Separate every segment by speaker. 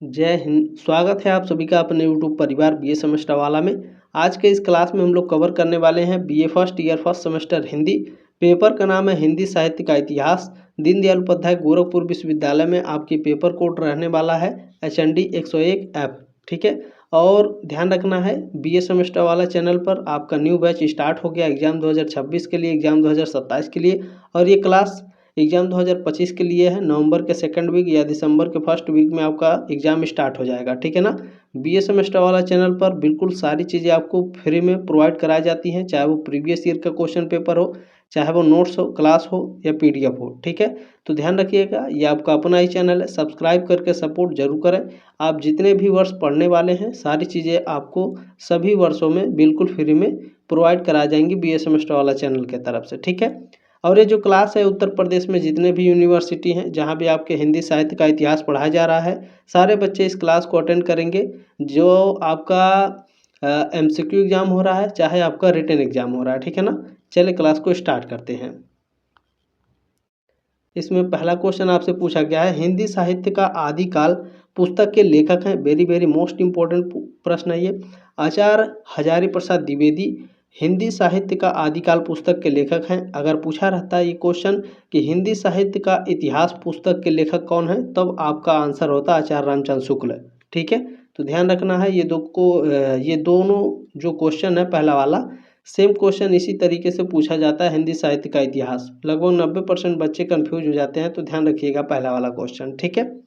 Speaker 1: जय हिंद। स्वागत है आप सभी का अपने यूट्यूब परिवार बीए सेमेस्टर वाला में। आज के इस क्लास में हम लोग कवर करने वाले हैं BA first year first semester Hindi. Paper का नाम है हिंदी साहित्य का इतिहास। दीनदयाल उपाध्याय गोरखपुर विश्वविद्यालय में आपकी पेपर कोड रहने वाला है HND 101F। ठीक है, और ध्यान रखना है बीए सेमेस्टर वाला चैनल पर आपका न्यू बैच स्टार्ट हो गया एग्जाम 2026 के लिए, एग्जाम 2027 के लिए। और ये क्लास एग्जाम 2025 के लिए है। नवंबर के सेकंड वीक या दिसंबर के फर्स्ट वीक में आपका एग्जाम स्टार्ट हो जाएगा। ठीक है ना। बीए सेमेस्टर वाला चैनल पर बिल्कुल सारी चीज़ें आपको फ्री में प्रोवाइड कराई जाती हैं, चाहे वो प्रीवियस ईयर का क्वेश्चन पेपर हो, चाहे वो नोट्स हो, क्लास हो या PDF हो। ठीक है, तो ध्यान रखिएगा, ये आपका अपना ही चैनल है, सब्सक्राइब करके सपोर्ट जरूर करें। आप जितने भी वर्ष पढ़ने वाले हैं सारी चीज़ें आपको सभी वर्षों में बिल्कुल फ्री में प्रोवाइड कराई जाएंगी बीए सेमेस्टर वाला चैनल के तरफ से। ठीक है, और ये जो क्लास है उत्तर प्रदेश में जितने भी यूनिवर्सिटी हैं जहाँ भी आपके हिंदी साहित्य का इतिहास पढ़ाया जा रहा है, सारे बच्चे इस क्लास को अटेंड करेंगे। जो आपका MCQ एग्जाम हो रहा है, चाहे आपका रिटन एग्जाम हो रहा है। ठीक है ना, चलिए क्लास को स्टार्ट करते हैं। इसमें पहला क्वेश्चन आपसे पूछा गया है, हिंदी साहित्य का आदिकाल पुस्तक के लेखक हैं। वेरी वेरी मोस्ट इम्पोर्टेंट प्रश्न है ये। आचार्य हजारी प्रसाद द्विवेदी हिंदी साहित्य का आदिकाल पुस्तक के लेखक हैं। अगर पूछा रहता है ये क्वेश्चन कि हिंदी साहित्य का इतिहास पुस्तक के लेखक कौन है, तब आपका आंसर होता आचार्य रामचंद्र शुक्ल। ठीक है, तो ध्यान रखना है ये दोनों जो क्वेश्चन है, पहला वाला सेम क्वेश्चन इसी तरीके से पूछा जाता है हिंदी साहित्य का इतिहास। लगभग 90% बच्चे कंफ्यूज हो जाते हैं, तो ध्यान रखिएगा पहला वाला क्वेश्चन। ठीक है,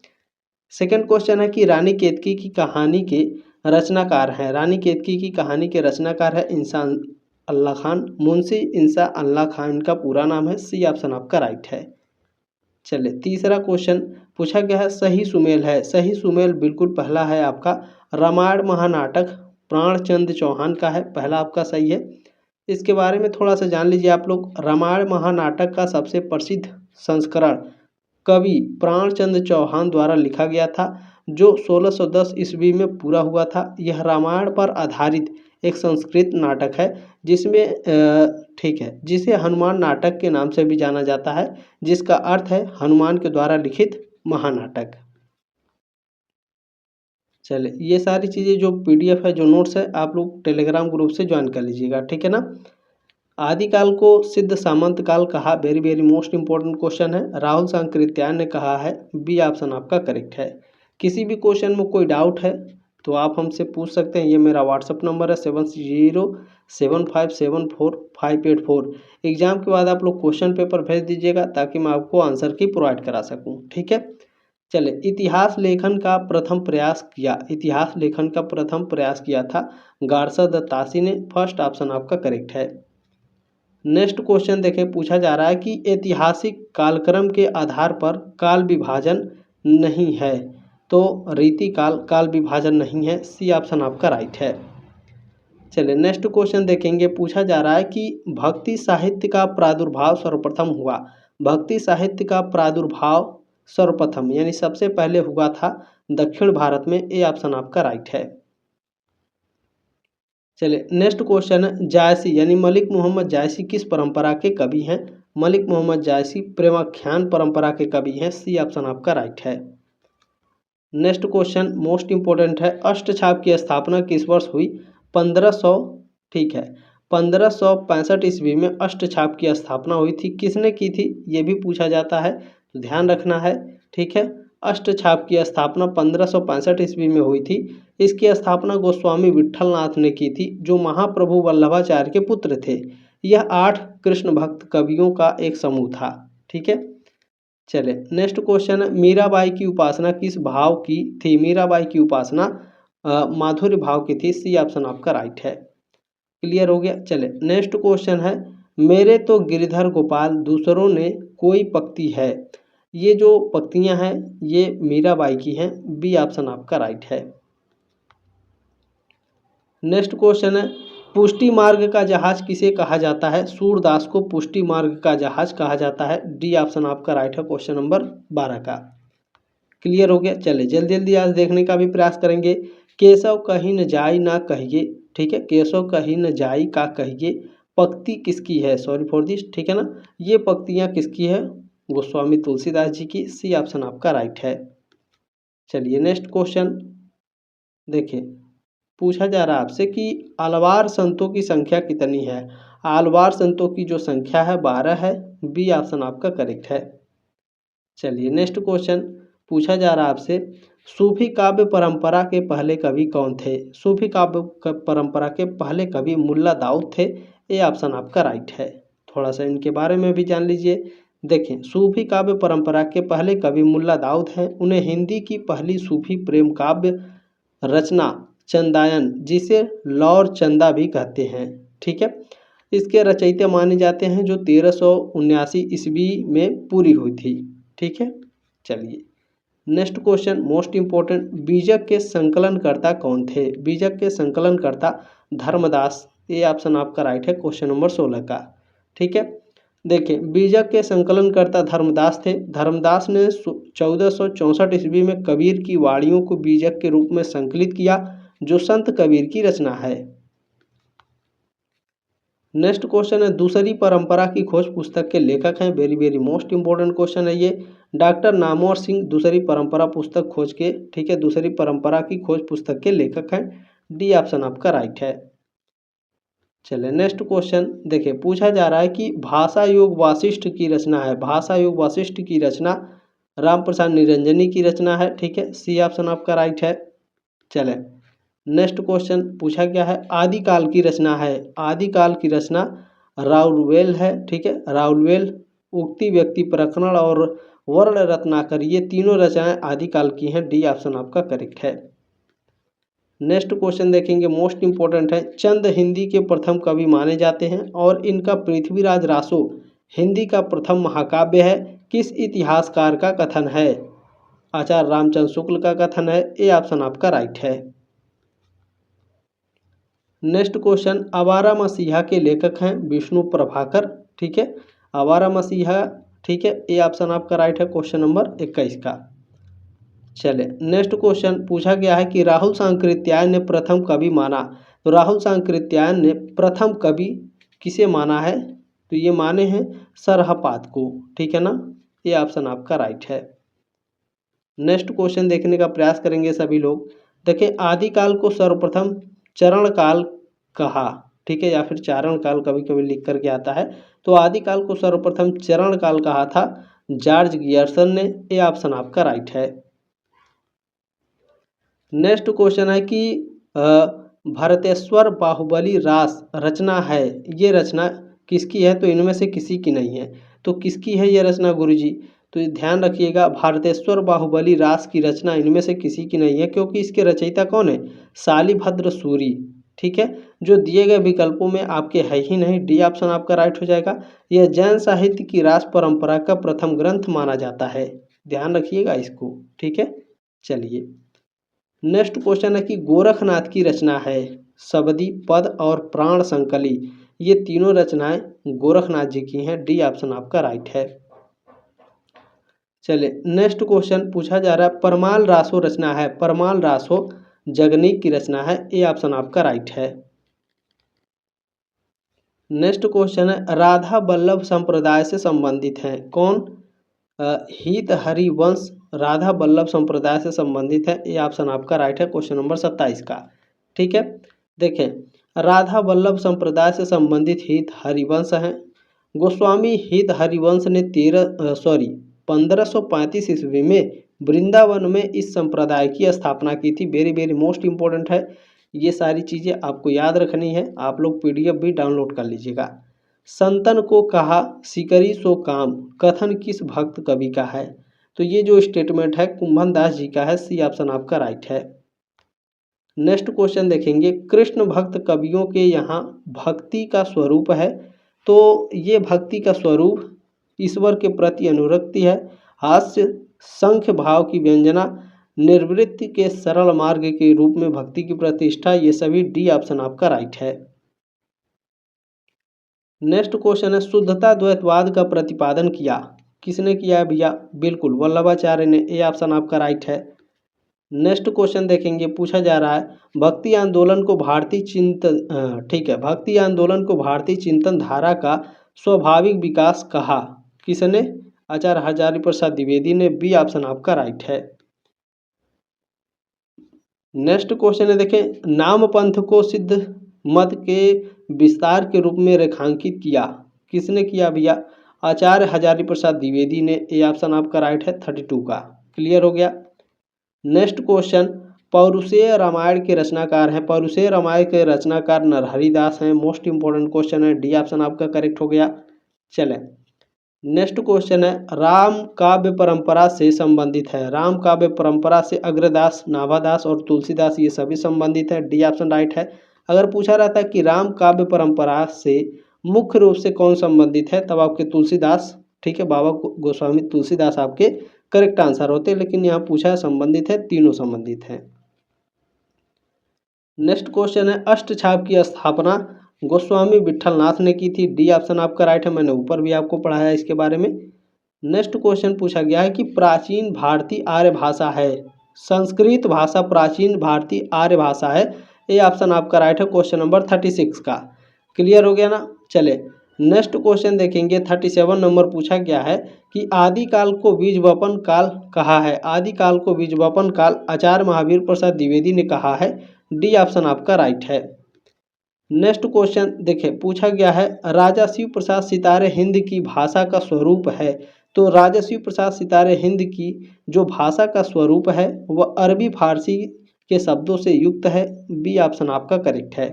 Speaker 1: सेकंड क्वेश्चन है कि रानी केतकी की कहानी के रचनाकार हैं। रानी केतकी की कहानी के रचनाकार है इंसान अल्लाह खान। मुंशी इंसा अल्लाह खान का पूरा नाम है। सी ऑप्शन आपका राइट है। चलिए तीसरा क्वेश्चन पूछा गया है, सही सुमेल है। सही सुमेल बिल्कुल पहला है आपका रामायण महानाटक प्राणचंद चौहान का है, पहला आपका सही है। इसके बारे में थोड़ा सा जान लीजिए आप लोग। रामायण महानाटक का सबसे प्रसिद्ध संस्करण कवि प्राणचंद चौहान द्वारा लिखा गया था, जो 1610 ईस्वी में पूरा हुआ था। यह रामायण पर आधारित एक संस्कृत नाटक है जिसमें ठीक है, जिसे हनुमान नाटक के नाम से भी जाना जाता है, जिसका अर्थ है हनुमान के द्वारा लिखित महानाटक। चलिए ये सारी चीज़ें जो PDF है, जो नोट्स है, आप लोग टेलीग्राम ग्रुप से ज्वाइन कर लीजिएगा। ठीक है ना। आदिकाल को सिद्ध सामंत काल कहा। Very very most important question है। राहुल सांकृत्यायन ने कहा है। बी ऑप्शन आपका करेक्ट है। किसी भी क्वेश्चन में कोई डाउट है तो आप हमसे पूछ सकते हैं। ये मेरा व्हाट्सअप नंबर है 7075745884। एग्जाम के बाद आप लोग क्वेश्चन पेपर भेज दीजिएगा ताकि मैं आपको आंसर की प्रोवाइड करा सकूँ। ठीक है, चले इतिहास लेखन का प्रथम प्रयास किया। इतिहास लेखन का प्रथम प्रयास किया था गारसा दत्तासी ने। फर्स्ट ऑप्शन आपका करेक्ट है। नेक्स्ट क्वेश्चन देखें, पूछा जा रहा है कि ऐतिहासिक कालक्रम के आधार पर काल विभाजन नहीं है, तो रीति काल काल विभाजन नहीं है। सी ऑप्शन आपका राइट है। चलिए नेक्स्ट क्वेश्चन देखेंगे। पूछा जा रहा है कि भक्ति साहित्य का प्रादुर्भाव सर्वप्रथम हुआ। भक्ति साहित्य का प्रादुर्भाव सर्वप्रथम यानी सबसे पहले हुआ था दक्षिण भारत में। ए ऑप्शन आपका राइट है। चलिए नेक्स्ट क्वेश्चन है, जायसी यानी मलिक मोहम्मद जायसी किस परंपरा के कवि हैं। मलिक मोहम्मद जायसी प्रेमाख्यान परंपरा के कवि हैं। सी ऑप्शन आपका राइट है। नेक्स्ट क्वेश्चन मोस्ट इंपोर्टेंट है, अष्टछाप की स्थापना किस वर्ष हुई। 1500, ठीक है, 1565 ईस्वी में अष्टछाप की स्थापना हुई थी। किसने की थी ये भी पूछा जाता है, तो ध्यान रखना है। ठीक है, अष्टछाप की स्थापना 1565 ईस्वी में हुई थी। इसकी स्थापना गोस्वामी विट्ठलनाथ ने की थी, जो महाप्रभु वल्लभाचार्य के पुत्र थे। यह 8 कृष्ण भक्त कवियों का एक समूह था। ठीक है, चले नेक्स्ट क्वेश्चन है, मीराबाई की उपासना किस भाव की थी। मीराबाई की उपासना माधुर्य भाव की थी। सी ऑप्शन आपका राइट है। क्लियर हो गया। चले नेक्स्ट क्वेश्चन है, मेरे तो गिरधर गोपाल दूसरों ने कोई पक्ति है। ये जो पक्तियां हैं ये मीराबाई की हैं। बी ऑप्शन आपका राइट है। नेक्स्ट क्वेश्चन है, पुष्टि मार्ग का जहाज किसे कहा जाता है। सूरदास को पुष्टि मार्ग का जहाज कहा जाता है। डी ऑप्शन आपका राइट है क्वेश्चन नंबर 12 का। क्लियर हो गया। चले जल्दी जल्दी आज देखने का भी प्रयास करेंगे। केशव कहीं न जाई ना कहिए। ठीक है, केशव कहीं न जाई का कहिए पक्ति किसकी है। Sorry for this. ठीक है ना, ये पक्तियाँ किसकी है, गोस्वामी तुलसीदास जी की। सी ऑप्शन आपका राइट है। चलिए नेक्स्ट क्वेश्चन देखिए, पूछा जा रहा है आपसे कि आलवार संतों की संख्या कितनी है। आलवार संतों की जो संख्या है 12 है। बी ऑप्शन आपका करेक्ट है। चलिए नेक्स्ट क्वेश्चन पूछा जा रहा है आपसे, सूफी काव्य परंपरा के पहले कवि कौन थे। सूफी काव्य परंपरा के पहले कवि मुल्ला दाऊद थे। ये ऑप्शन आपका राइट है। थोड़ा सा इनके बारे में भी जान लीजिए। देखें, सूफी काव्य परंपरा के पहले कवि मुल्ला दाऊद हैं। उन्हें हिंदी की पहली सूफी प्रेम काव्य रचना चंदायन, जिसे लौर चंदा भी कहते हैं, ठीक है, इसके रचयिता माने जाते हैं, जो 1379 ईस्वी में पूरी हुई थी, ठीक है। चलिए नेक्स्ट क्वेश्चन मोस्ट इंपॉर्टेंट, बीजक के संकलनकर्ता कौन थे। बीजक के संकलनकर्ता धर्मदास। ये ऑप्शन आपका राइट है क्वेश्चन नंबर 16 का, ठीक है। देखिए, बीजक के संकलनकर्ता धर्मदास थे। धर्मदास ने 1464 ईस्वी में कबीर की वाणियों को बीजक के रूप में संकलित किया, जो संत कबीर की रचना है। नेक्स्ट क्वेश्चन है, दूसरी परंपरा की खोज पुस्तक के लेखक हैं। Very very most important question है ये। डॉक्टर नामवर सिंह दूसरी परंपरा पुस्तक खोज के, ठीक है, दूसरी परंपरा की खोज पुस्तक के लेखक हैं। डी ऑप्शन आपका राइट है। चलिए नेक्स्ट क्वेश्चन देखिए, पूछा जा रहा है कि भाषा योग वासिष्ठ की रचना है। भाषा योग वासिष्ठ की रचना राम प्रसाद निरंजनी की रचना है, ठीक है। सी ऑप्शन आपका राइट है। चले नेक्स्ट क्वेश्चन पूछा गया है, आदिकाल की रचना है। आदिकाल की रचना राउलवेल है, ठीक है। राउलवेल, उक्ति व्यक्ति प्रकरण और वर्ण रत्नाकर, ये तीनों रचनाएं आदिकाल की हैं। डी ऑप्शन आपका करेक्ट है। नेक्स्ट क्वेश्चन देखेंगे, मोस्ट इंपॉर्टेंट है, चंद हिंदी के प्रथम कवि माने जाते हैं और इनका पृथ्वीराज रासो हिंदी का प्रथम महाकाव्य है। किस इतिहासकार का कथन है। आचार्य रामचंद्र शुक्ल का कथन है। ये ऑप्शन आपका राइट है। नेक्स्ट क्वेश्चन, आवारा मसीहा के लेखक हैं विष्णु प्रभाकर, ठीक है। आवारा मसीहा, ठीक है, ये ऑप्शन आपका राइट है क्वेश्चन नंबर 21 का। चले नेक्स्ट क्वेश्चन पूछा गया है कि राहुल सांकृत्यायन ने प्रथम कवि माना। तो राहुल सांकृत्यायन ने प्रथम कवि किसे माना है। तो ये माने हैं सरहपाद को, ठीक है ना। ये ऑप्शन आपका राइट है। नेक्स्ट क्वेश्चन देखने का प्रयास करेंगे सभी लोग। देखिए, आदिकाल को सर्वप्रथम चरण काल कहा, ठीक है, या फिर चारण काल कभी कभी लिख करके आता है। तो आदिकाल को सर्वप्रथम चरण काल कहा था जॉर्ज गियर्सन ने। ये ऑप्शन आपका राइट है। नेक्स्ट क्वेश्चन है कि भरतेश्वर बाहुबली रास रचना है, ये रचना किसकी है। तो इनमें से किसी की नहीं है। तो किसकी है ये रचना गुरुजी। तो ध्यान रखिएगा, भारतेश्वर बाहुबली रास की रचना इनमें से किसी की नहीं है, क्योंकि इसके रचयिता कौन है, शालिभद्र सूरी, ठीक है, जो दिए गए विकल्पों में आपके है ही नहीं। डी ऑप्शन आपका राइट हो जाएगा। यह जैन साहित्य की रास परंपरा का प्रथम ग्रंथ माना जाता है। ध्यान रखिएगा इसको, ठीक है। चलिए नेक्स्ट क्वेश्चन है कि गोरखनाथ की रचना है शबदी, पद और प्राण संकली, ये तीनों रचनाएं गोरखनाथ जी की हैं। डी ऑप्शन आपका राइट है। चलिए नेक्स्ट क्वेश्चन पूछा जा रहा है, परमाल रासो रचना है। परमाल रासो जगनीक की रचना है। ए ऑप्शन आपका राइट है। नेक्स्ट क्वेश्चन है, राधा वल्लभ संप्रदाय से संबंधित हैं कौन। हित हरिवंश राधा वल्लभ संप्रदाय से संबंधित है। ये ऑप्शन आपका राइट है क्वेश्चन नंबर 27 का, ठीक है। देखें, राधा वल्लभ संप्रदाय से संबंधित हित हरिवंश हैं। गोस्वामी हित हरिवंश ने 1535 ईस्वी में वृंदावन में इस संप्रदाय की स्थापना की थी। वेरी वेरी मोस्ट इंपॉर्टेंट है, ये सारी चीज़ें आपको याद रखनी है। आप लोग PDF भी डाउनलोड कर लीजिएगा। संतन को कहा सिकरी सो काम, कथन किस भक्त कवि का है। तो ये जो स्टेटमेंट है कुंभन दास जी का है। सी ऑप्शन आपका राइट है। नेक्स्ट क्वेश्चन देखेंगे, कृष्ण भक्त कवियों के यहाँ भक्ति का स्वरूप है। तो ये भक्ति का स्वरूप ईश्वर के प्रति अनुरक्ति है, हास्य, संख्य भाव की व्यंजना, निर्वृत्ति के सरल मार्ग के रूप में भक्ति की प्रतिष्ठा, ये सभी डी ऑप्शन आपका राइट है। नेक्स्ट क्वेश्चन है, शुद्धता द्वैतवाद का प्रतिपादन किया किसने किया है भैया। बिल्कुल वल्लभाचार्य ने। ए ऑप्शन आपका राइट है। नेक्स्ट क्वेश्चन देखेंगे, पूछा जा रहा है, भक्ति आंदोलन को भारतीय चिंतन, ठीक है, भक्ति आंदोलन को भारतीय चिंतन धारा का स्वाभाविक विकास कहा किसने। आचार्य हजारी प्रसाद द्विवेदी ने। बी ऑप्शन आपका राइट है। नेक्स्ट क्वेश्चन है, देखें, नाम पंथ को सिद्ध मत के विस्तार के रूप में रेखांकित किया, किसने किया भैया? आचार्य हजारी प्रसाद द्विवेदी ने। ये ऑप्शन आपका राइट है 32 का। क्लियर हो गया। नेक्स्ट क्वेश्चन, पौरुषेय रामायण के रचनाकार हैं, पौरुषेय रामायण के रचनाकार नरहरि दास हैं। मोस्ट इंपोर्टेंट क्वेश्चन है, डी ऑप्शन आपका करेक्ट हो गया। चलें, नेक्स्ट क्वेश्चन है, राम काव्य परंपरा से संबंधित है, राम काव्य परंपरा से अग्रदास, नाभादास और तुलसीदास ये सभी संबंधित है। डी ऑप्शन राइट है। अगर पूछा रहता कि राम काव्य परंपरा से मुख्य रूप से कौन संबंधित है, तब आपके तुलसीदास, ठीक है, बाबा गोस्वामी तुलसीदास आपके करेक्ट आंसर होते हैं, लेकिन यहाँ पूछा है संबंधित है, तीनों संबंधित हैं। नेक्स्ट क्वेश्चन है, अष्टछाप की स्थापना गोस्वामी विट्ठलनाथ ने की थी। डी ऑप्शन आपका राइट है, मैंने ऊपर भी आपको पढ़ाया है इसके बारे में। नेक्स्ट क्वेश्चन पूछा गया है कि प्राचीन भारतीय आर्य भाषा है, संस्कृत भाषा प्राचीन भारतीय आर्य भाषा है। ये ऑप्शन आपका राइट है, क्वेश्चन नंबर 36 का। क्लियर हो गया ना। चले, नेक्स्ट क्वेश्चन देखेंगे, 37 नंबर पूछा गया है कि आदिकाल को बीजवपन काल कहा है, आदिकाल को बीजवपन काल आचार्य महावीर प्रसाद द्विवेदी ने कहा है। डी ऑप्शन आपका राइट है। नेक्स्ट क्वेश्चन देखिए, पूछा गया है, राजा शिव प्रसाद सितारे हिंद की भाषा का स्वरूप है, तो राजा शिव प्रसाद सितारे हिंद की जो भाषा का स्वरूप है वह अरबी फारसी के शब्दों से युक्त है। बी ऑप्शन आपका करेक्ट है।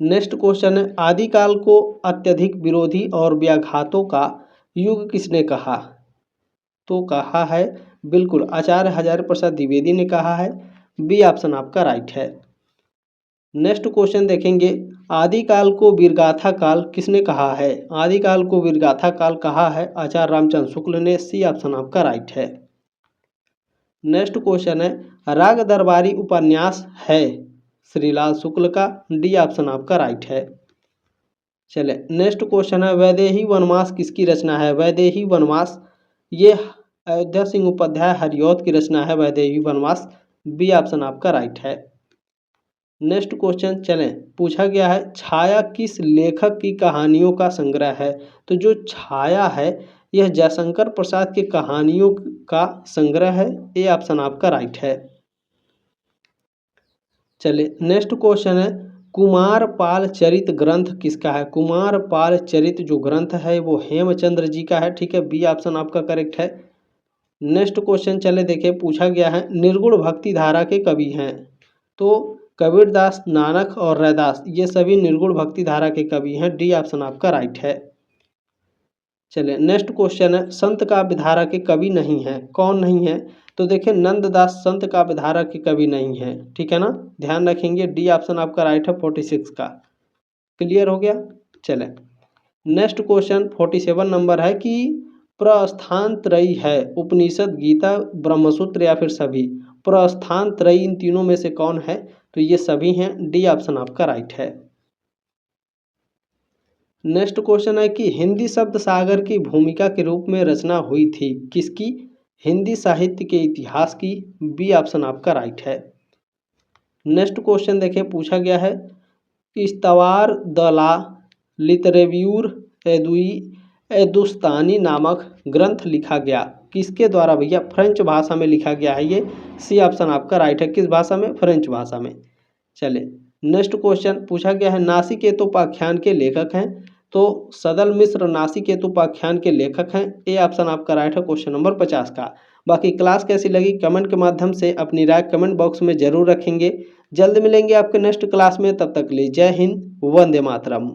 Speaker 1: नेक्स्ट क्वेश्चन है, आदिकाल को अत्यधिक विरोधी और व्याघातों का युग किसने कहा, तो कहा है बिल्कुल आचार्य हजारी प्रसाद द्विवेदी ने कहा है। बी ऑप्शन आपका राइट है। नेक्स्ट क्वेश्चन देखेंगे, आदिकाल को वीरगाथा काल किसने कहा है, आदिकाल को वीरगाथा काल कहा है आचार्य रामचंद्र शुक्ल ने। सी ऑप्शन आपका राइट है। नेक्स्ट क्वेश्चन है, राग दरबारी उपन्यास है श्रीलाल शुक्ल का। डी ऑप्शन आपका राइट है। चले, नेक्स्ट क्वेश्चन है, वैदेही वनवास किसकी रचना है, वैदेही वनवास ये अयोध्या सिंह उपाध्याय हरिऔध की रचना है, वैदेही वनवास। बी ऑप्शन आपका राइट है। नेक्स्ट क्वेश्चन चलें, पूछा गया है, छाया किस लेखक की कहानियों का संग्रह है, तो जो छाया है यह जयशंकर प्रसाद की कहानियों का संग्रह है। ए ऑप्शन आपका राइट है। चलिए, नेक्स्ट क्वेश्चन है, कुमारपाल चरित ग्रंथ किसका है, कुमारपाल चरित जो ग्रंथ है वो हेमचंद्र जी का है। ठीक है, बी ऑप्शन आपका करेक्ट है। नेक्स्ट क्वेश्चन चले देखिए, पूछा गया है, निर्गुण भक्ति धारा के कवि हैं, तो कबीरदास, नानक और रैदास ये सभी निर्गुण भक्ति धारा के कवि हैं। डी ऑप्शन आपका राइट है। चलिए, नेक्स्ट क्वेश्चन है, संत काव्य धारा के कवि नहीं है, कौन नहीं है, तो देखिए नंददास संत काव्य धारा के कवि नहीं है। ठीक है ना, ध्यान रखेंगे। डी ऑप्शन आपका राइट है 46 का। क्लियर हो गया। चलें, नेक्स्ट क्वेश्चन 47 नंबर है कि प्रस्थान त्रयी है, उपनिषद, गीता, ब्रह्मसूत्र या फिर सभी, प्रस्थान त्रयी इन तीनों में से कौन है, तो ये सभी हैं। डी ऑप्शन आपका राइट है। नेक्स्ट क्वेश्चन है कि हिंदी शब्द सागर की भूमिका के रूप में रचना हुई थी, किसकी, हिंदी साहित्य के इतिहास की। बी ऑप्शन आपका राइट है। नेक्स्ट क्वेश्चन देखिए, पूछा गया है, इस्तवार द ला लितरेव्यूर एदुस्तानी नामक ग्रंथ लिखा गया, किसके द्वारा भैया, फ्रेंच भाषा में लिखा गया है ये। सी ऑप्शन आपका राइट है। किस भाषा में, फ्रेंच भाषा में। चले, नेक्स्ट क्वेश्चन पूछा गया है, नासिकेतु उपाख्यान के लेखक हैं, तो सदल मिश्र नासिकेतु उपाख्यान के लेखक हैं। ए ऑप्शन आपका राइट है, क्वेश्चन नंबर 50 का। बाकी क्लास कैसी लगी कमेंट के माध्यम से अपनी राय कमेंट बॉक्स में जरूर रखेंगे। जल्द मिलेंगे आपके नेक्स्ट क्लास में, तब तक के लिए जय हिंद, वंदे मातरम।